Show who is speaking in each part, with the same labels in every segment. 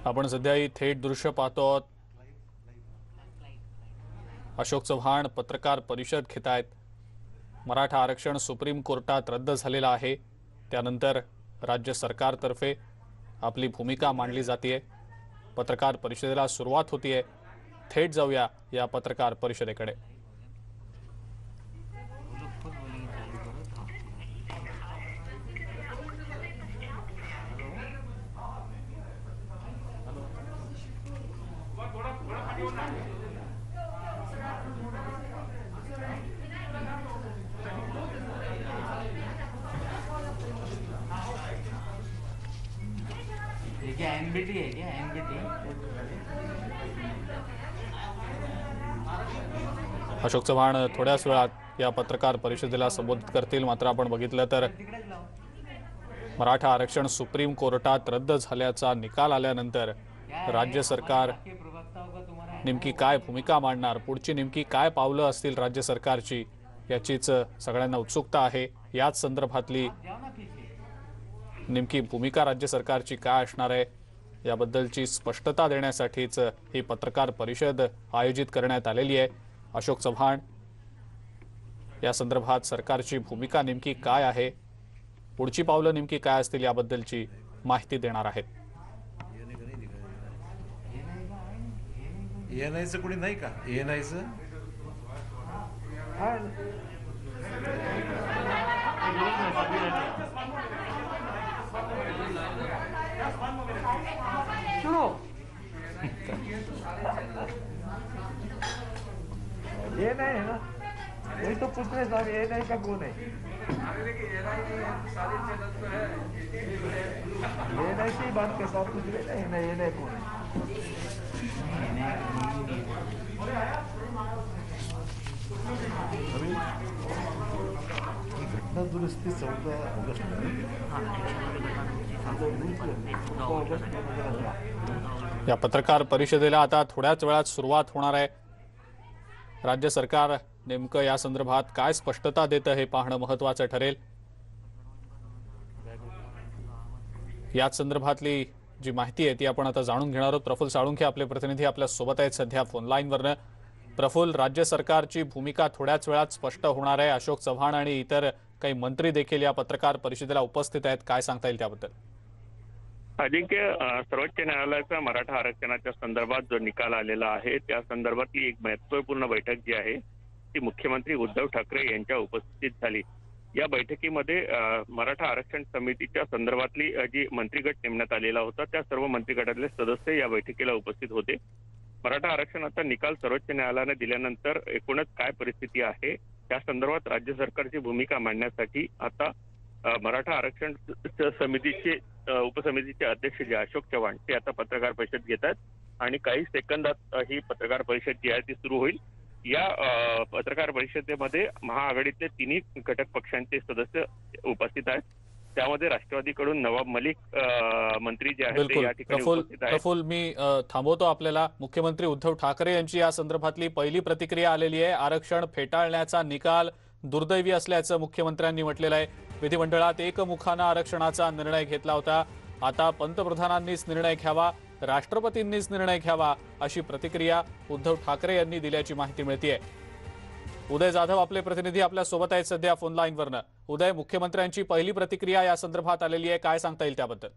Speaker 1: आपण सध्या ही थेट दृश्य पाहतो. अशोक चव्हाण पत्रकार परिषद घेत आहेत. मराठा आरक्षण सुप्रीम कोर्टात रद्द झालेलं आहे. त्यानंतर राज्य सरकारतर्फे आपली भूमिका मांडली जाते. पत्रकार परिषदेला सुरुवात होतीये. थेट जाऊया या पत्रकार परिषदेकडे.
Speaker 2: क्या एनबीटी है क्या एनबीटी?
Speaker 1: अशोक चव्हाण थोड्याच वेळात या पत्रकार परिषदेला संबोधित करतील. मात्र आपण बघितलं तर मराठा आरक्षण सुप्रीम कोर्टात रद्द झाल्याचा निकाल आल्यानंतर राज्य सरकार नेमकी काय भूमिका मांडणार, पुढची नेमकी काय पावलं असतील राज्य सरकारची, याचीच सगळ्यांना उत्सुकता आहे. याच संदर्भातली नेमकी भूमिका राज्य सरकारची काय असणार आहे याबद्दलची स्पष्टता देण्यासाठीच ही पत्रकार परिषद आयोजित करण्यात आलेली आहे. अशोक चव्हाण या संदर्भात सरकारची भूमिका नेमकी काय आहे, पुढची पावलं नेमकी काय असतील याबद्दलची माहिती देणार आहेत.
Speaker 3: एएनआयचं कोणी नाही का? एएनआयचं
Speaker 4: ये नहीं है ना, वही तो पूछ रहे साहब, ये नहीं का कौन है? ये नहीं की बात के साथ पूछ रहे हैं ना, ये नहीं कौन है? घटना दुरुस्ती 14 ऑगस्ट
Speaker 1: या पत्रकार परिषदेला आता थोड्याच वेळात सुरुवात होणार आहे. राज्य सरकार नेमकं या संदर्भात काय स्पष्टता देतं हे पाहणं महत्त्वाचं ठरेल. याच संदर्भातली जी माहिती आहे ती आपण आता जाणून घेणार आहोत. प्रफुल्ल साळुंखे आपले प्रतिनिधी आपल्या सोबत आहेत सध्या फोन लाईनवरनं. प्रफुल्ल, राज्य सरकारची भूमिका थोड्याच वेळात स्पष्ट होणार आहे. अशोक चव्हाण आणि इतर काही मंत्री देखील या पत्रकार परिषदेला उपस्थित आहेत. काय सांगता येईल त्याबद्दल?
Speaker 5: अजिंक्य, सर्वोच्च न्यायालयाचा मराठा आरक्षणाच्या संदर्भात जो निकाल आलेला आहे त्या संदर्भातली एक महत्त्वपूर्ण बैठक जी आहे ती मुख्यमंत्री उद्धव ठाकरे यांच्या उपस्थितीत झाली. या बैठकीमध्ये मराठा आरक्षण समितीच्या संदर्भातली जी मंत्रिगट नेमण्यात आलेला होता त्या सर्व मंत्रिगटातले सदस्य या बैठकीला उपस्थित होते. मराठा आरक्षणाचा निकाल सर्वोच्च न्यायालयाने दिल्यानंतर एकूणच काय परिस्थिती आहे त्या संदर्भात राज्य सरकारची भूमिका मांडण्यासाठी आता मराठा आरक्षण समितीचे उपसमितीचे अध्यक्ष जे अशोक चव्हाण ते आता पत्रकार परिषद घेत आहेत आणि काही सेकंदात ही पत्रकार परिषद जी आहे ती सुरू होईल. या पत्रकार परिषदेमध्ये महाआघाडीतले तिन्ही घटक पक्षांचे सदस्य उपस्थित आहेत. त्यामध्ये राष्ट्रवादीकडून नवाब मलिक मंत्री जे आहेत ते या ठिकाणी उपस्थित आहेत.
Speaker 1: प्रफुल्ल, मी थांबवतो आपल्याला. मुख्यमंत्री उद्धव ठाकरे यांची या संदर्भातली पहिली प्रतिक्रिया आलेली आहे. आरक्षण फेटाळण्याचा निकाल दुर्दैवी असल्याचं मुख्यमंत्र्यांनी म्हटलेलं आहे. विधिमंडळात एकमुखानं आरक्षणाचा निर्णय घेतला होता. आता पंतप्रधानांनीच निर्णय घ्यावा, राष्ट्रपतींनीच निर्णय घ्यावा, अशी प्रतिक्रिया उद्धव ठाकरे यांनी दिल्याची माहिती मिळतेय. उदय जाधव आपले प्रतिनिधी आपल्या सोबत आहेत सध्या फोन लाईनवरनं. उदय, मुख्यमंत्र्यांची पहिली प्रतिक्रिया या संदर्भात आलेली आहे, काय सांगता येईल त्याबद्दल?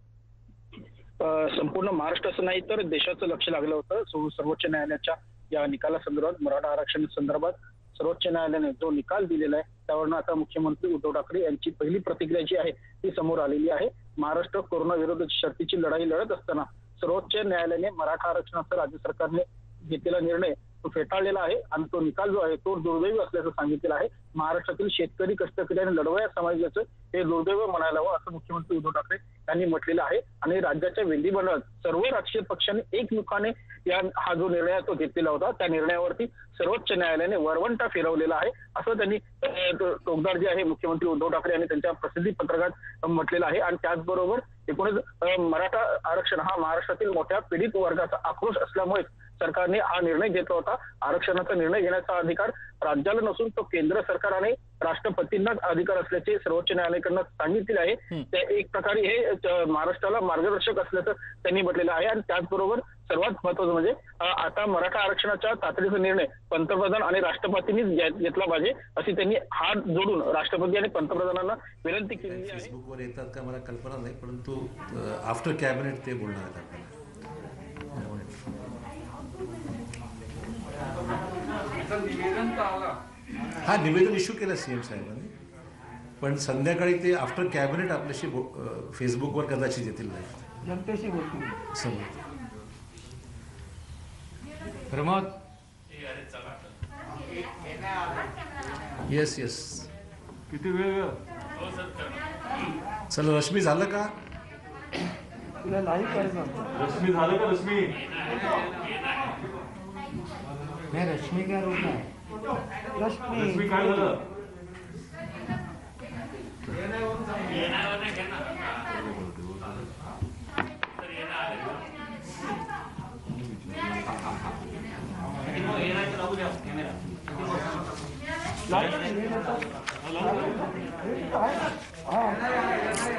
Speaker 6: संपूर्ण महाराष्ट्राचं नाही तर देशाचं लक्ष लागलं होतं सर्वोच्च न्यायालयाच्या या निकालासंदर्भात. मराठा आरक्षण संदर्भात सर्वोच्च न्यायालयाने जो निकाल दिलेला आहे त्यावरून आता मुख्यमंत्री उद्धव ठाकरे यांची पहिली प्रतिक्रिया जी आहे ती समोर आलेली आहे. महाराष्ट्र कोरोना विरोधाची शर्थीची लढाई लढत असताना सर्वोच्च न्यायालयाने मराठा आरक्षणाचा राज्य सरकारने घेतलेला निर्णय तो फेटाळलेला आहे आणि तो निकाल जो आहे तो दुर्दैवी असल्याचं सांगितलेलं आहे. महाराष्ट्रातील शेतकरी, कष्टकरी आणि लढवया समाजाचं हे दुर्दैव म्हणायला हवं असं मुख्यमंत्री उद्धव ठाकरे यांनी म्हटलेलं आहे. आणि राज्याच्या विधिमंडळात सर्व राजकीय पक्षांनी एकमुखाने हा जो निर्णय तो घेतलेला होता त्या निर्णयावरती सर्वोच्च न्यायालयाने वरवंटा फिरवलेला आहे असं त्यांनी टोकदार जे आहे मुख्यमंत्री उद्धव ठाकरे यांनी त्यांच्या प्रसिद्धी पत्रकात म्हटलेलं आहे. आणि त्याचबरोबर एकूणच मराठा आरक्षण हा महाराष्ट्रातील मोठ्या पीडित वर्गाचा आक्रोश असल्यामुळे सरकारने हा निर्णय घेतला होता. आरक्षणाचा निर्णय घेण्याचा अधिकार राज्याला नसून तो केंद्र सरकार आणि राष्ट्रपतींनाच अधिकार असल्याचे सर्वोच्च न्यायालयाकडनं सांगितले आहे. ते एक प्रकारे हे महाराष्ट्राला मार्गदर्शक असल्याचं त्यांनी म्हटलेलं आहे. आणि त्याचबरोबर सर्वात महत्वाचं म्हणजे आता मराठा आरक्षणाच्या तातडीचा निर्णय पंतप्रधान आणि राष्ट्रपतींनीच घेतला पाहिजे अशी त्यांनी हात जोडून राष्ट्रपती आणि पंतप्रधानांना विनंती केली आहे.
Speaker 3: फेसबुकवर येतात का मला कल्पना नाही, परंतु आफ्टर कॅबिनेट ते बोलणार आहेत आपल्याला. हा निवेदन इश्यू केलं सीएम साहेबांनी, पण संध्याकाळी ते आफ्टर कॅबिनेट आपल्याशी फेसबुकवर कदाचित येतील नाही
Speaker 4: जनतेशी बोलतील.
Speaker 3: समजतं.
Speaker 2: Pramod
Speaker 3: yes yes.
Speaker 4: किती वेळ
Speaker 3: चला रश्मी झालं का?
Speaker 4: तुला नाही करायचं.
Speaker 2: रश्मी झालं का? रश्मी
Speaker 7: मैं रश्मि का रूप है।
Speaker 4: रश्मी
Speaker 2: काय झालं?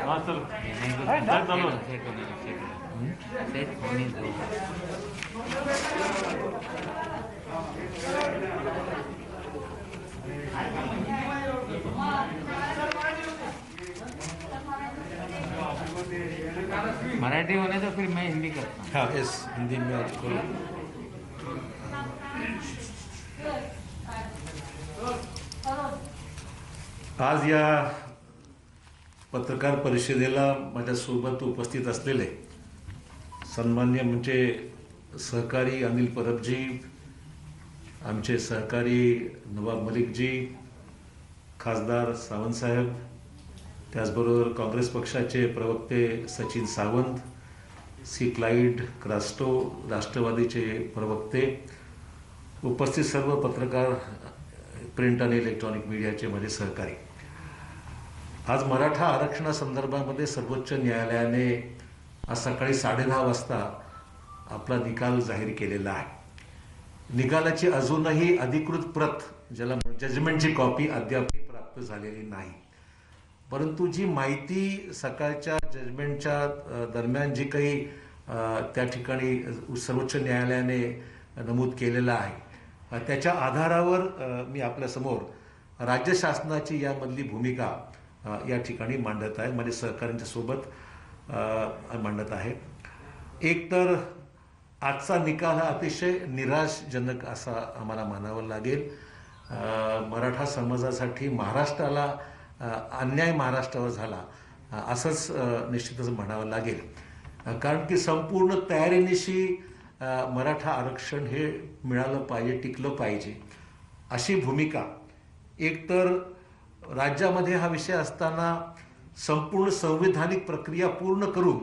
Speaker 2: हा चल काय चालू आहे?
Speaker 7: सेट होने दो। मराठी होने तो फिर मैं हिंदी करता हूँ।
Speaker 3: हाँ यस, हिंदी में आपको आज या पत्रकार परिषदेला माझ्यासोबत उपस्थित असलेले सन्मान्य म्हणजे सहकारी अनिल परबजी, आमचे सहकारी नवाब मलिकजी, खासदार सावंतसाहेब, त्याचबरोबर काँग्रेस पक्षाचे प्रवक्ते सचिन सावंत, सी क्लाइड क्रास्टो, राष्ट्रवादीचे प्रवक्ते, उपस्थित सर्व पत्रकार, प्रिंट आणि इलेक्ट्रॉनिक मीडियाचे माझे सहकारी. आज मराठा आरक्षणासंदर्भामध्ये सर्वोच्च न्यायालयाने आज सकाळी 10:30 वाजता आपला निकाल जाहीर केलेला आहे. निकालाची अजूनही अधिकृत प्रत, ज्याला जजमेंटची कॉपी अद्यापही प्राप्त झालेली नाही. परंतु जी माहिती सकाळच्या जजमेंटच्या दरम्यान जी काही त्या ठिकाणी सर्वोच्च न्यायालयाने नमूद केलेलं आहे, त्याच्या आधारावर मी आपल्यासमोर राज्य शासनाची यामधली भूमिका या ठिकाणी मांडत आहे, माझ्या सहकाऱ्यांच्या सोबत मांडत आहे. एक तर आजचा निकाल हा अतिशय निराशजनक असा आम्हाला मानावं लागेल. मराठा समाजासाठी महाराष्ट्राला अन्याय महाराष्ट्रावर झाला असंच निश्चितच म्हणावं लागेल. कारण की संपूर्ण तयारीनिशी मराठा आरक्षण हे मिळालं पाहिजे, टिकलं पाहिजे अशी भूमिका. एकतर राज्यामध्ये हा विषय असताना संपूर्ण संवैधानिक प्रक्रिया पूर्ण करून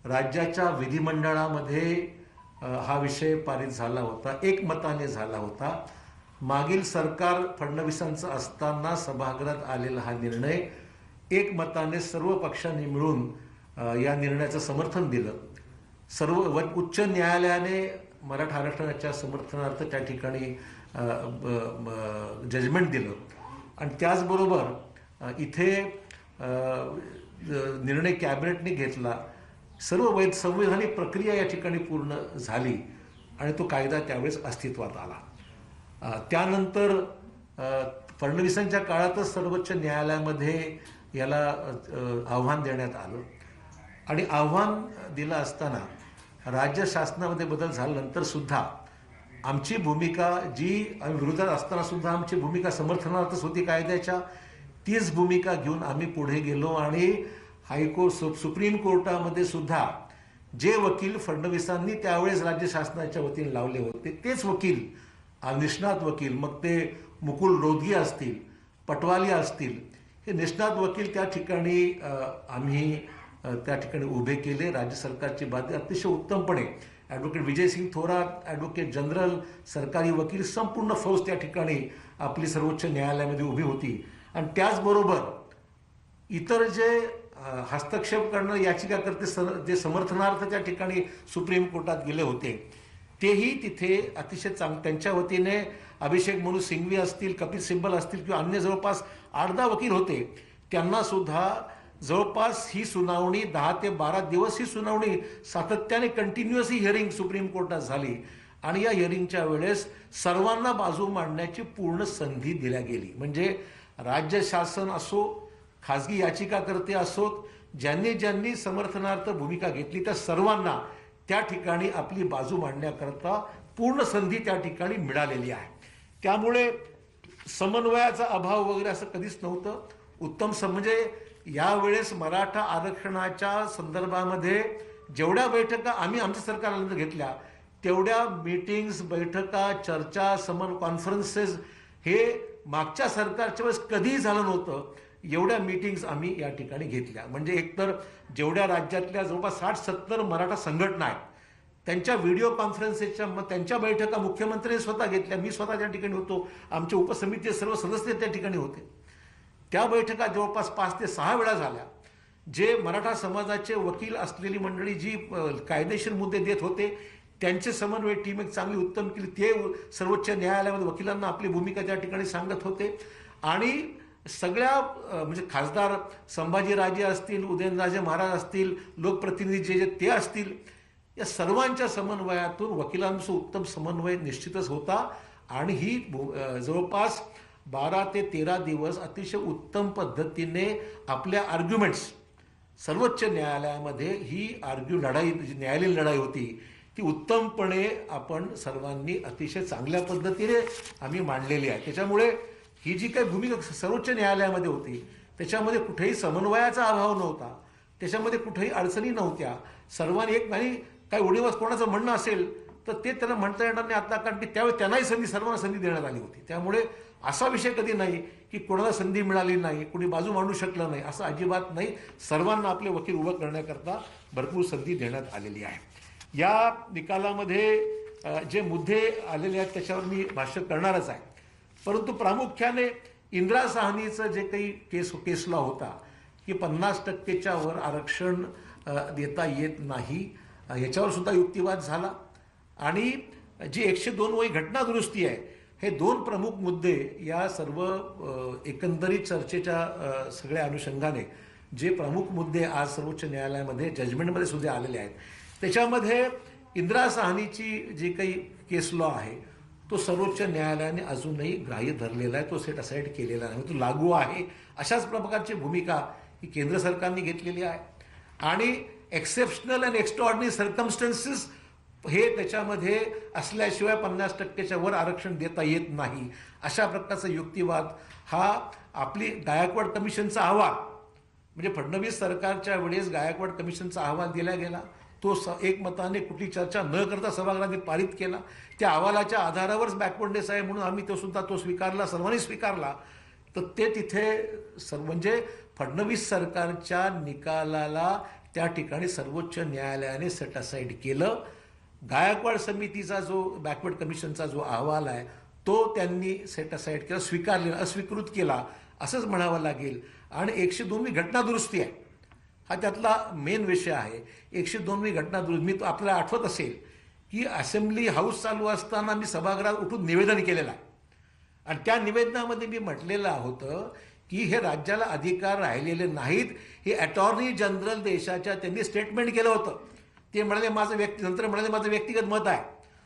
Speaker 3: राज्याच्या विधिमंडळामध्ये हा विषय पारित झाला होता, एकमताने झाला होता. मागील सरकार फडणवीसांचं असताना सभागृहात आलेला हा निर्णय एकमताने सर्व पक्षांनी मिळून या निर्णयाचं समर्थन दिलं. सर्व उच्च न्यायालयाने मराठा आरक्षणाच्या समर्थनार्थ त्या ठिकाणी जजमेंट दिलं. आणि त्याचबरोबर इथे निर्णय कॅबिनेटने घेतला. सर्व संवैधानिक प्रक्रिया या ठिकाणी पूर्ण झाली आणि तो कायदा त्यावेळेस अस्तित्वात आला. त्यानंतर फडणवीसांच्या काळातच सर्वोच्च न्यायालयामध्ये याला आव्हान देण्यात आलं आणि आव्हान दिलं असताना राज्य शासनामध्ये बदल झाल्यानंतर सुद्धा आमची भूमिका, जी आम्ही विरोधात असताना सुद्धा आमची भूमिका समर्थनार्थच होती कायद्याच्या, तीच भूमिका घेऊन आम्ही पुढे गेलो आणि हायकोर्ट, सुप्रीम कोर्टामध्ये सुद्धा जे वकील फडणवीसांनी त्यावेळेस राज्य शासनाच्या वतीने लावले होते तेच वकील, निष्णात वकील, मग ते मुकुल रोहतगी असतील, पटवाली असतील, हे निष्णात वकील त्या ठिकाणी आम्ही त्या ठिकाणी उभे केले. राज्य सरकारची बाजू अतिशय उत्तमपणे advocate Vijaysing Thorat, advocate general, सरकारी वकील, संपूर्ण फौज त्या ठिकाणी आपली सर्वोच्च न्यायालयामध्ये उभी होती. आणि त्याचबरोबर इतर जे हस्तक्षेप करणं याचिकाकर्ते जे समर्थनार्थ त्या ठिकाणी सुप्रीम कोर्टात गेले होते तेही तिथे अतिशय त्यांच्या वतीने अभिषेक मनु सिंघवी असतील, कपिल सिब्बल असतील किंवा अन्य जवळपास 8-10 वकील होते, त्यांना सुद्धा जवळपास ही सुनावणी 10 ते 12 दिवस ही सुनावणी सातत्याने कंटिन्युअस ही हिअरिंग सुप्रीम कोर्टात झाली आणि या हिअरिंगच्या वेळेस सर्वांना बाजू मांडण्याची पूर्ण संधी दिल्या गेली. म्हणजे राज्य शासन असो, खाजगी याचिकाकर्ते असोत, ज्यांनी ज्यांनी समर्थनार्थ भूमिका घेतली त्या सर्वांना त्या ठिकाणी आपली बाजू मांडण्याकरता पूर्ण संधी त्या ठिकाणी मिळालेली आहे. त्यामुळे समन्वयाचा अभाव वगैरे असं कधीच नव्हतं. उत्तम म्हणजे यावेळेस मराठा आरक्षणाच्या संदर्भामध्ये जेवढ्या बैठका आम्ही आमच्या सरकारला घेतल्या तेवढ्या मीटिंग्स, बैठका, चर्चा, कॉन्फरन्सेस हे मागच्या सरकारच्या वेळेस कधीही झालं नव्हतं. एवढ्या मीटिंग्स आम्ही या ठिकाणी घेतल्या. म्हणजे एकतर जेवढ्या राज्यातल्या जवळपास 60-70 मराठा संघटना आहेत त्यांच्या व्हिडिओ कॉन्फरन्सेसच्या त्यांच्या बैठका मुख्यमंत्र्यांनी स्वतः घेतल्या. मी स्वतः त्या ठिकाणी होतो, आमचे उपसमितीचे सर्व सदस्य त्या ठिकाणी होते. त्या बैठका जवळपास 5 ते 6 वेळा झाल्या. जे मराठा समाजाचे वकील असलेली मंडळी जी कायदेशीर मुद्दे देत होते त्यांचे समन्वय टीम एक चांगली उत्तम केली. ते सर्वोच्च न्यायालयामध्ये वकिलांना आपली भूमिका त्या ठिकाणी सांगत होते आणि सगळ्या म्हणजे खासदार संभाजीराजे असतील, उदयनराजे महाराज असतील, लोकप्रतिनिधी जे ते असतील, या सर्वांच्या समन्वयातून वकिलांचा उत्तम समन्वय निश्चितच होता आणि ही जवळपास 12 ते 13 दिवस अतिशय उत्तम पद्धतीने आपल्या आर्ग्युमेंट्स सर्वोच्च न्यायालयामध्ये ही लढाई न्यायालयीन लढाई होती ती उत्तमपणे आपण सर्वांनी अतिशय चांगल्या पद्धतीने आम्ही मांडलेली आहे. त्याच्यामुळे ही जी काही भूमिका सर्वोच्च न्यायालयामध्ये होती त्याच्यामध्ये कुठेही समन्वयाचा अभाव नव्हता, त्याच्यामध्ये कुठेही अडचणी नव्हत्या. सर्वांनी एक नाही काही उणीवास कोणाचं म्हणणं असेल तर ते त्यांना म्हणता येणार नाही आता, कारण की त्यावेळी त्यांनाही सर्वांना संधी देण्यात आली होती. त्यामुळे असा विषय कधी नाही की कोणाला संधी मिळाली नाही, कोणी बाजू मांडू शकलं नाही, असं अजिबात नाही. सर्वांना आपले वकील उभं करण्याकरता भरपूर संधी देण्यात आलेली आहे. या निकालामध्ये जे मुद्दे आलेले आहेत त्याच्यावर मी भाष्य करणारच आहे. परंतु प्रामुख्याने इंदिरा साहनीचं जे काही केस लॉ होता की 50%च्या वर आरक्षण देता येत नाही, याच्यावर सुद्धा युक्तिवाद झाला. आणि जी 102 वही घटना दुरुस्ती आहे, हे 2 प्रमुख मुद्दे या सर्व एकंदरीत चर्चेच्या सगळ्या अनुषंगाने जे प्रमुख मुद्दे आज सर्वोच्च न्यायालयामध्ये जजमेंटमध्ये सुद्धा आलेले आहेत, त्याच्यामध्ये इंदिरा साहनीची जी काही केस लॉ आहे तो सर्वोच्च न्यायालयाने अजूनही ग्राह्य धरलेला आहे, तो सेट असाइड केलेला नाही, तो लागू आहे. अशाच प्रकारची भूमिका ही केंद्र सरकारने घेतलेली आहे. आणि एक्सेप्शनल अँड एक्स्ट्राऑर्डिनरी सर्कमस्टन्सेस हे त्याच्यामध्ये असल्याशिवाय 50%च्या वर आरक्षण देता येत नाही, अशा प्रकारचा युक्तिवाद हा आपली गायकवाड कमिशनचा अहवाल म्हणजे फडणवीस सरकारच्या वेळेस गायकवाड कमिशनचा अहवाल दिला गेला, तो एकमताने कुठली चर्चा न करता सभागृहाने पारित केला. त्या अहवालाच्या आधारावरच बॅकवर्डनेस आहे म्हणून आम्ही तो स्वीकारला, सर्वांनी स्वीकारला. तर ते तिथे म्हणजे फडणवीस सरकारच्या निकालाला त्या ठिकाणी सर्वोच्च न्यायालयाने सेट असाइड केलं. गायकवाड समितीचा जो बॅकवर्ड कमिशनचा जो अहवाल आहे तो त्यांनी सेट असाइड केला, स्वीकारलेला, अस्वीकृत केला असंच म्हणावं लागेल. आणि 102वी घटना दुरुस्ती आहे हा त्यातला मेन विषय आहे. 102वी घटना दुरुस्ती मी आपल्याला आठवत असेल की असेंब्ली हाऊस चालू असताना मी सभागृहात उठून निवेदन केलेलं आहे आणि त्या निवेदनामध्ये मी म्हटलेलं होतं की हे राज्याला अधिकार राहिलेले नाहीत. हे अटॉर्नी जनरल देशाच्या त्यांनी स्टेटमेंट केलं होतं. ते म्हणाले नंतर म्हणाले माझं व्यक्तिगत मत आहे.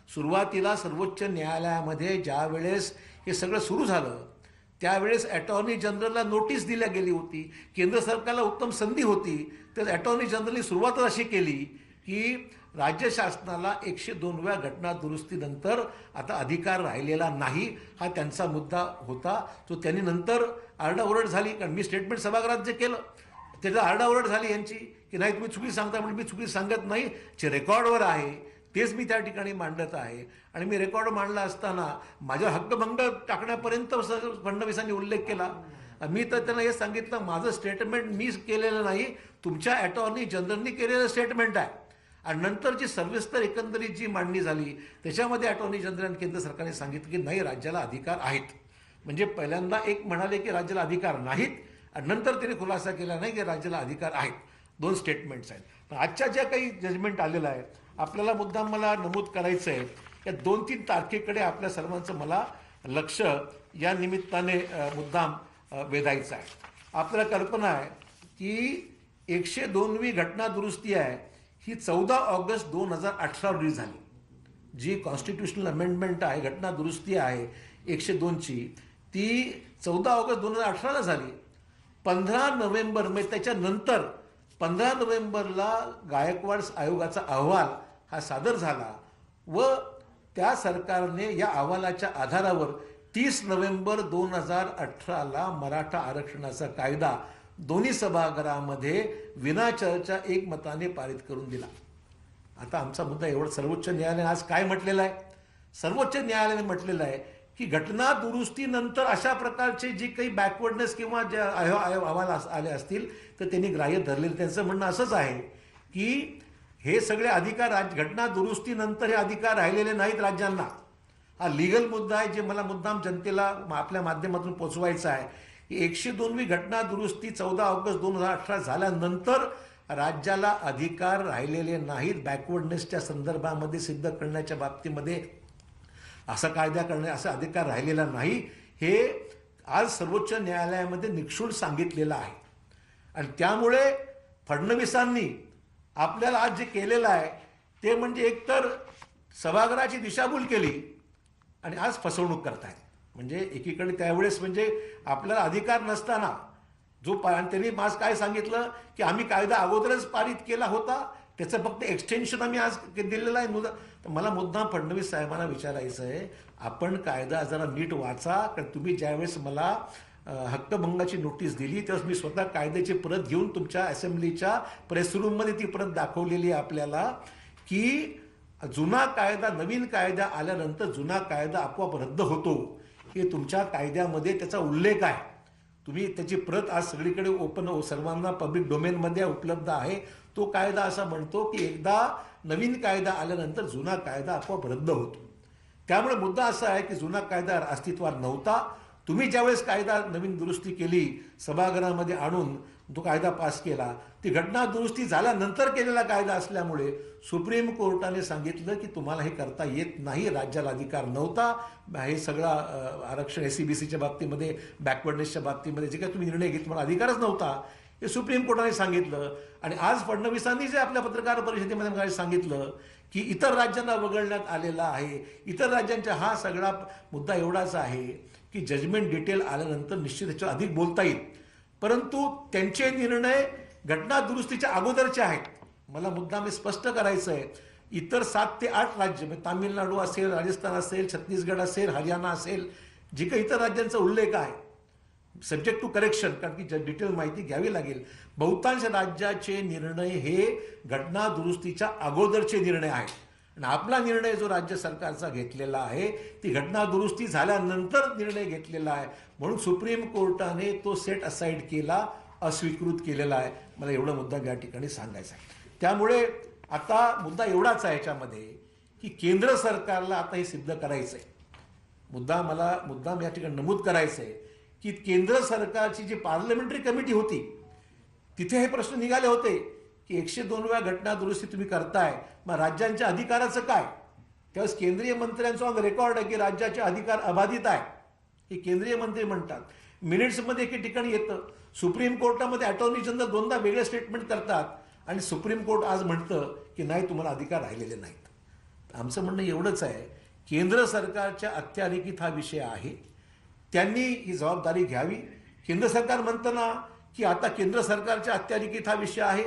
Speaker 3: सुरुवातीला सर्वोच्च न्यायालयामध्ये ज्या वेळेस हे सगळं सुरू झालं त्यावेळेस अटॉर्नी जनरलला नोटीस दिल्या गेली होती, केंद्र सरकारला उत्तम संधी होती. तर अटॉर्नी जनरलने सुरुवातच अशी केली की राज्य शासनाला 102व्या घटना दुरुस्तीनंतर आता अधिकार राहिलेला नाही, हा त्यांचा मुद्दा होता. तो त्यांनी नंतर आरडाओरड झाली, कारण मी स्टेटमेंट सभागृहात जे केलं त्याचा आरडाओरड झाली यांची की नाही तुम्ही चुकी सांगता, म्हणजे मी चुकी सांगत नाही, जे रेकॉर्डवर आहे तेच मी त्या ठिकाणी मांडत आहे. आणि मी रेकॉर्ड मांडला असताना माझ्या हक्कभंग टाकण्यापर्यंत फडणवीसांनी उल्लेख केला. मी तर त्यांना हे सांगितलं माझं स्टेटमेंट मी केलेलं नाही, तुमच्या अटॉर्नी जनरलनी केलेलं स्टेटमेंट आहे. आणि नंतरची सविस्तर एकंदरीत जी मांडणी झाली त्याच्यामध्ये अटॉर्नी जनरल आणि केंद्र सरकारने सांगितलं की नाही राज्याला अधिकार आहेत. म्हणजे पहिल्यांदा एक म्हणाले की राज्याला अधिकार नाहीत आणि नंतर त्याने खुलासा केला नाही की राज्याला अधिकार आहेत. 2 स्टेटमेंट्स आहेत. पण आजच्या ज्या काही जजमेंट आलेलं आहे आपल्याला मुद्दाम मला नमूद करायचं आहे या 2-3 तारखेकडे आपल्या सर्वांचं मला लक्ष या निमित्ताने मुद्दाम वेधायचं आहे. आपल्याला कल्पना आहे की 102वी घटना दुरुस्ती आहे ही 14 ऑगस्ट 2018 रोजी झाली. जी कॉन्स्टिट्युशनल अमेंडमेंट आहे, घटना दुरुस्ती आहे 102ची, ती 14 ऑगस्ट 2018ला झाली. 15 नोव्हेंबर म्हणजे त्याच्यानंतर 15 नोव्हेंबरला गायकवाड आयोगाचा अहवाल हा सादर झाला व त्या सरकारने या अहवालाच्या आधारावर 30 नोव्हेंबर 2018ला मराठा आरक्षणाचा कायदा दोन्ही सभागृहामध्ये विनाचर्चा एकमताने पारित करून दिला. आता आमचा मुद्दा एवढा, सर्वोच्च न्यायालयाने आज काय म्हटलेलं आहे? सर्वोच्च न्यायालयाने म्हटलेलं आहे की घटना दुरुस्तीनंतर अशा प्रकारचे जे काही बॅकवर्डनेस किंवा जे अहवाल आले असतील तर त्यांनी ग्राह्य धरलेले. त्यांचं म्हणणं असंच आहे की हे सगळे अधिकार घटना दुरुस्तीनंतर हे अधिकार राहिलेले नाहीत राज्यांना. हा लिगल मुद्दा आहे जे मला मुद्दाम जनतेला आपल्या माध्यमातून पोचवायचा आहे की 102वी घटना दुरुस्ती 14 ऑगस्ट 2018 झाल्यानंतर राज्याला अधिकार राहिलेले नाहीत. बॅकवर्डनेसच्या संदर्भामध्ये सिद्ध करण्याच्या बाबतीमध्ये असा कायदा करणे असा अधिकार राहिलेला नाही. हे आज सर्वोच्च न्यायालयामध्ये निक्षूळ सांगितलेलं आहे. आणि त्यामुळे फडणवीसांनी आपल्याला आज जे केलेलं आहे ते म्हणजे एकतर सभागृहाची दिशाभूल केली आणि आज फसवणूक करतायत. म्हणजे एकीकडे त्यावेळेस म्हणजे आपल्याला अधिकार नसताना आणि त्यांनी आज काय सांगितलं की आम्ही कायदा अगोदरच पारित केला होता, त्याचं फक्त एक्सटेन्शन आम्ही आज दिलेलं आहे. तर मला मुद्दाम फडणवीस साहेबांना विचारायचं आहे, आपण कायदा जरा नीट वाचा. कारण तुम्ही ज्यावेळेस मला हक्कभंगाची नोटीस दिली त्यावेळेस मी स्वतः कायद्याची प्रत घेऊन तुमच्या असेंब्लीच्या प्रेस रूममध्ये ती प्रत दाखवलेली आहे आपल्याला की जुना कायदा नवीन कायदा आल्यानंतर जुना कायदा आपोआप रद्द होतो हे तुमच्या कायद्यामध्ये त्याचा उल्लेख आहे. तुम्ही त्याची प्रत आज सगळीकडे ओपन सर्वांना पब्लिक डोमेनमध्ये उपलब्ध आहे. तो कायदा असा म्हणतो की एकदा नवीन कायदा आल्यानंतर जुना कायदा आपोआप रद्द होतो. त्यामुळे मुद्दा असा आहे की जुना कायदा अस्तित्वात नव्हता. तुम्ही ज्यावेळेस कायदा नवीन दुरुस्ती केली सभागृहामध्ये आणून तो कायदा पास केला, ती घटना दुरुस्ती झाल्यानंतर केलेला कायदा असल्यामुळे सुप्रीम कोर्टाने सांगितलं की तुम्हाला हे करता येत नाही, राज्याला अधिकार नव्हता. हे सगळा आरक्षण SCBCच्या बाबतीमध्ये बॅकवर्डनेसच्या बाबतीमध्ये जे काही तुम्ही निर्णय घेतला मला अधिकारच नव्हता हे सुप्रीम कोर्टाने सांगितलं. आणि आज फडणवीसांनी जे आपल्या पत्रकार परिषदेमध्ये सांगितलं की इतर राज्यांना वगळण्यात आलेला आहे, इतर राज्यांचा हा सगळा मुद्दा एवढाच आहे की जजमेंट डिटेल आल्यानंतर निश्चित त्याच्यावर अधिक बोलता येईल. परंतु त्यांचे निर्णय घटना दुरुस्तीच्या अगोदरचे आहेत. मला मुद्दाम स्पष्ट करायचं आहे, इतर 7 ते 8 राज्य म्हणजे तामिळनाडू असेल, राजस्थान असेल, छत्तीसगड असेल, हरियाणा असेल, जे काही इतर राज्यांचा उल्लेख आहे सब्जेक्ट टू करेक्शन, कारण की डिटेल माहिती घ्यावी लागेल. बहुतांश राज्याचे निर्णय हे घटना दुरुस्तीच्या अगोदरचे निर्णय आहेत. आणि आपला निर्णय जो राज्य सरकारचा घेतलेला आहे ती घटना दुरुस्ती झाल्यानंतर निर्णय घेतलेला आहे. म्हणून सुप्रीम कोर्टाने तो सेट असाइड केला, अस्वीकृत केलेला आहे. मला एवढा मुद्दा या ठिकाणी सांगायचा आहे. त्यामुळे आता मुद्दा एवढाच आहे याच्यामध्ये की केंद्र सरकारला आता हे सिद्ध करायचं आहे. मुद्दाम या ठिकाणी नमूद करायचं आहे की केंद्र सरकारची जी पार्लमेंटरी कमिटी होती तिथे हे प्रश्न निघाले होते की 102व्या घटना दुरुस्ती तुम्ही करताय, मग राज्यांच्या अधिकाराचं काय? त्यावेळेस केंद्रीय मंत्र्यांचा ऑन रेकॉर्ड आहे की राज्याचे अधिकार अबाधित आहे, हे केंद्रीय मंत्री म्हणतात. मिनिट्समध्ये एके ठिकाणी येतं. सुप्रीम कोर्टामध्ये अटॉर्नी जनरल 2दा वेगळे स्टेटमेंट करतात आणि सुप्रीम कोर्ट आज म्हणतं की नाही, तुम्हाला अधिकार राहिलेले नाहीत. आमचं म्हणणं एवढंच आहे, केंद्र सरकारच्या अखत्यारीकीत हा विषय आहे, त्यांनी ही जबाबदारी घ्यावी. केंद्र सरकार म्हणतं ना की आता केंद्र सरकारच्या अखत्यारीकीत हा विषय आहे,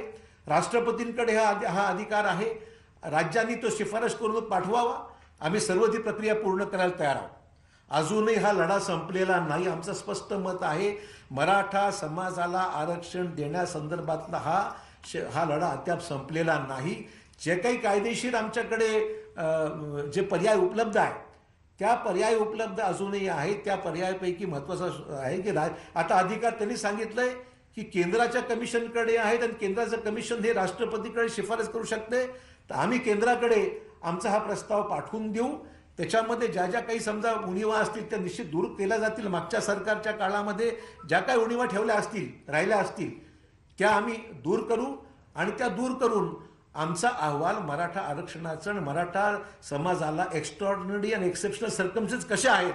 Speaker 3: राष्ट्रपतींकडे हा अधिकार आहे, राज्यांनी तो शिफारस करून पाठवावा. आम्ही सर्व ती प्रक्रिया पूर्ण करायला तयार आहोत. अजूनही हा लढा संपलेला नाही. आमचं स्पष्ट मत आहे, मराठा समाजाला आरक्षण देण्यासंदर्भातला हा लढा अद्याप संपलेला नाही. जे काही कायदेशीर आमच्याकडे जे पर्याय उपलब्ध आहे त्या पर्याय उपलब्ध अजूनही आहेत. त्या पर्यायापैकी महत्त्वाचं आहे की आता अधिकार त्यांनी सांगितलंय की केंद्राच्या कमिशनकडे आहेत आणि केंद्राचं कमिशन हे राष्ट्रपतीकडे शिफारस करू शकते. तर आम्ही केंद्राकडे आमचा हा प्रस्ताव पाठवून देऊ. त्याच्यामध्ये ज्या ज्या काही समजा उणिवा असतील त्या निश्चित दूर केल्या जातील. मागच्या सरकारच्या काळामध्ये ज्या काही उणिवा ठेवल्या असतील, राहिल्या असतील, त्या आम्ही दूर करू आणि त्या दूर करून आमचा अहवाल मराठा आरक्षणाचं आणि मराठा समाजाला एक्स्ट्रॉर्डिनरी आणि एक्सेप्शनल सर्कमस्टन्स कशा आहेत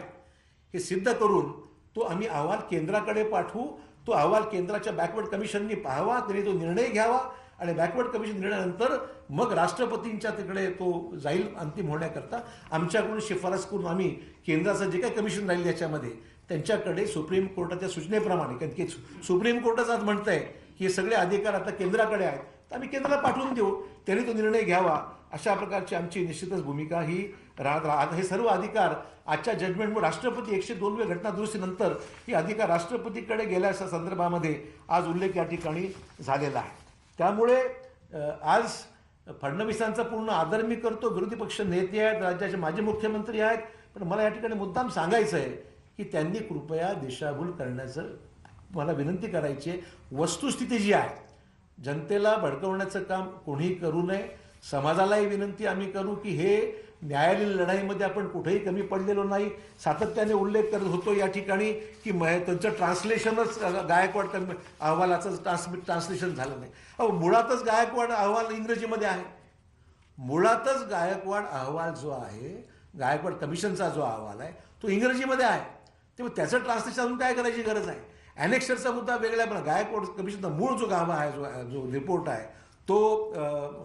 Speaker 3: हे सिद्ध करून तो आम्ही अहवाल केंद्राकडे पाठवू. तो अहवाल केंद्राच्या बॅकवर्ड कमिशननी पाहावा, त्यांनी तो निर्णय घ्यावा आणि बॅकवर्ड कमिशन निर्णयानंतर मग राष्ट्रपतींच्या तिकडे तो जाईल अंतिम होण्याकरता. आमच्याकडून शिफारस करून आम्ही केंद्राचं जे काही कमिशन राहील याच्यामध्ये त्यांच्याकडे सुप्रीम कोर्टाच्या सूचनेप्रमाणे, कारण की सुप्रीम कोर्टच आज म्हणत आहे की हे सगळे अधिकार आता केंद्राकडे आहेत, तर आम्ही केंद्राला पाठवून देऊ, त्यांनी तो निर्णय घ्यावा. अशा प्रकारची आमची निश्चितच भूमिका ही राहत. हे सर्व अधिकार आजच्या जजमेंटमुळे राष्ट्रपती 102व्या घटना दुरुस्तीनंतर ही अधिकार राष्ट्रपतीकडे गेल्याच्या संदर्भामध्ये आज उल्लेख या ठिकाणी झालेला आहे. त्यामुळे आज फडणवीसांचा पूर्ण आदर मी करतो. विरोधी पक्ष नेते आहेत, राज्याचे माजी मुख्यमंत्री आहेत, पण मला या ठिकाणी मुद्दाम सांगायचं आहे की त्यांनी कृपया दिशाभूल करण्याचं मला विनंती करायची आहे. वस्तुस्थिती जी आहे, जनतेला भडकवण्याचं काम कोणीही करू नये. समाजालाही विनंती आम्ही करू की हे न्यायालयीन लढाईमध्ये आपण कुठेही कमी पडलेलो नाही. सातत्याने उल्लेख करत होतो या ठिकाणी की त्यांचं ट्रान्सलेशनच गायकवाड अहवालाचं ट्रान्सलेशन झालं नाही. मुळातच गायकवाड अहवाल इंग्रजीमध्ये आहे. मुळातच गायकवाड अहवाल जो आहे, गायकवाड कमिशनचा जो अहवाल आहे तो इंग्रजीमध्ये आहे. तेव्हा त्याचं ट्रान्सलेशन अजून काय करायची गरज आहे. ॲनेक्शरचा मुद्दा वेगळा, पण गायकवाड कमिशनचा मूळ जो गाभा आहे, जो रिपोर्ट आहे तो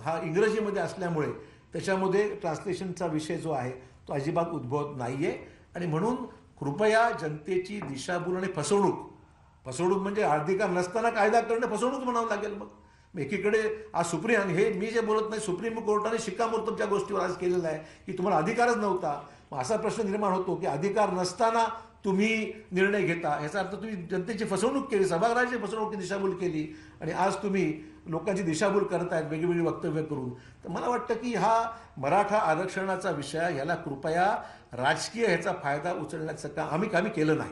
Speaker 3: हा इंग्रजीमध्ये असल्यामुळे त्याच्यामध्ये ट्रान्सलेशनचा विषय जो आहे तो अजिबात उद्भवत नाही आहे. आणि म्हणून कृपया जनतेची दिशाभूल आणि फसवणूक म्हणजे अधिकार नसताना कायदा करणं फसवणूक म्हणावं लागेल. मग एकीकडे आज सुप्रीम, हे मी जे बोलत नाही, सुप्रीम कोर्टाने शिक्कामोर्तब त्या गोष्टीवर आज केलेलं आहे की तुम्हाला अधिकारच नव्हता. मग असा प्रश्न निर्माण होतो की अधिकार नसताना तुम्ही निर्णय घेता, याचा अर्थ तुम्ही जनतेची फसवणूक केली, सभागृहाची फसवणूक, दिशाभूल केली आणि आज तुम्ही लोकांची दिशाभूल करतायत वेगवेगळी वक्तव्य करून. तर मला वाटतं की हा मराठा आरक्षणाचा विषय, याला कृपया राजकीय ह्याचा फायदा उचलण्याचं काम आम्ही केलं नाही.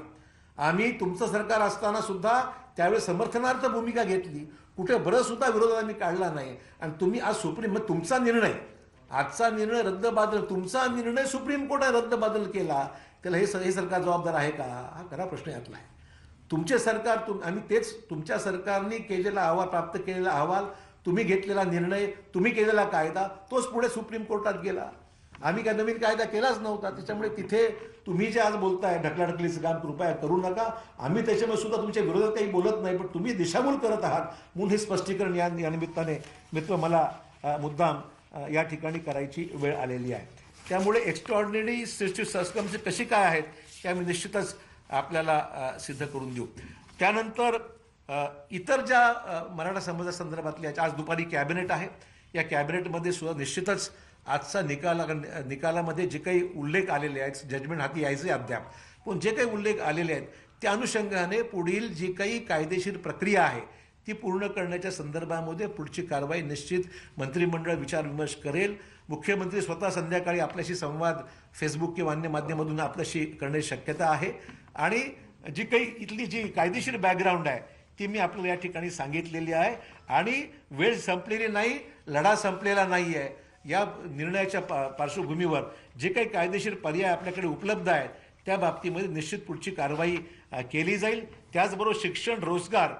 Speaker 3: आम्ही तुमचं सरकार असताना सुद्धा त्यावेळेस समर्थनार्थ भूमिका घेतली, कुठे बरं सुद्धा विरोधात आम्ही काढला नाही. आणि तुम्ही आज सुप्रीम, तुमचा निर्णय, आजचा निर्णय रद्दबादल, तुमचा निर्णय सुप्रीम कोर्टाने रद्दबादल केला, त्याला हे सरकार जबाबदार आहे का? हा खरा प्रश्न यातला आहे. तुमचे सरकार, आम्ही तेच तुमच्या सरकारने केलेला अहवाल, प्राप्त केलेला अहवाल, तुम्ही घेतलेला निर्णय, तुम्ही केलेला कायदा, तोच पुढे सुप्रीम कोर्टात गेला. आम्ही काय नवीन कायदा केलाच नव्हता. त्याच्यामुळे तिथे तुम्ही जे आज बोलताय ढकलाढकलीचं काम कृपया करू नका. आम्ही त्याच्यामुळे सुद्धा तुमच्या विरोधात काही बोलत नाही, पण तुम्ही दिशाभूल करत आहात म्हणून हे स्पष्टीकरण या निमित्ताने मला मुद्दाम या ठिकाणी करायची वेळ आलेली आहे. त्यामुळे एक्स्ट्रॉर्डिनरी सर्कमस्टन्सेस कशी काय आहेत ते आम्ही निश्चितच आपल्याला सिद्ध करून देऊ. त्यानंतर इतर ज्या मराठा समाजासंदर्भातल्या आज दुपारी कॅबिनेट आहे, या कॅबिनेटमध्ये सुद्धा निश्चितच आजचा निकालामध्ये जे काही उल्लेख आलेले आहेत, जजमेंट हाती यायचे अद्याप, पण जे काही उल्लेख आलेले आहेत त्या अनुषंगाने पुढील जी काही कायदेशीर प्रक्रिया आहे ती पूर्ण करण्याच्या संदर्भामध्ये पुढची कारवाई निश्चित मंत्रिमंडळ विचारविमर्श करेल. मुख्यमंत्री स्वतः संध्याकाळी आपल्याशी संवाद फेसबुक किंवा अन्य माध्यमातून आपल्याशी करण्याची शक्यता आहे. आणि जी काही इथली जी कायदेशीर बॅकग्राऊंड आहे ती मी आपल्याला या ठिकाणी सांगितलेली आहे. आणि वेळ संपलेली नाही, लढा संपलेला नाही आहे. या निर्णयाच्या पार्श्वभूमीवर जे काही कायदेशीर पर्याय आपल्याकडे उपलब्ध आहेत त्या बाबतीमध्ये निश्चित पुढची कारवाई केली जाईल. त्याचबरोबर शिक्षण, रोजगार,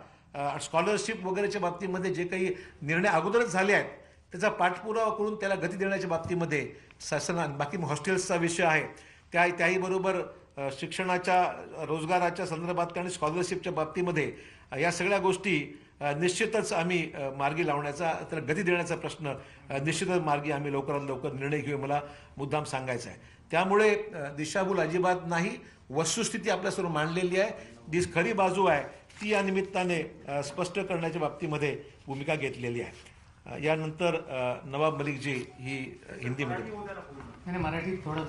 Speaker 3: स्कॉलरशिप वगैरेच्या बाबतीमध्ये जे काही निर्णय अगोदरच झाले आहेत त्याचा पाठपुरावा करून त्याला गती देण्याच्या बाबतीमध्ये शासनाने, बाकी हॉस्टेल्सचा विषय आहे त्याही बरोबर शिक्षणाच्या, रोजगाराच्या संदर्भात आणि स्कॉलरशिपच्या बाबतीमध्ये या सगळ्या गोष्टी निश्चितच आम्ही मार्गी लावण्याचा, त्याला गती देण्याचा प्रश्न निश्चितच मार्गी आम्ही लवकरात लवकर निर्णय घेऊ, मला मुद्दाम सांगायचं आहे. त्यामुळे दिशाभूल अजिबात नाही, वस्तुस्थिती आपल्यासमोर मांडलेली आहे, जी खरी बाजू आहे ती या निमित्ताने स्पष्ट करण्याच्या बाबतीमध्ये भूमिका घेतलेली आहे. यानंतर नवाब मलिकजी ही हिंदीमध्ये
Speaker 7: मराठीत थोडं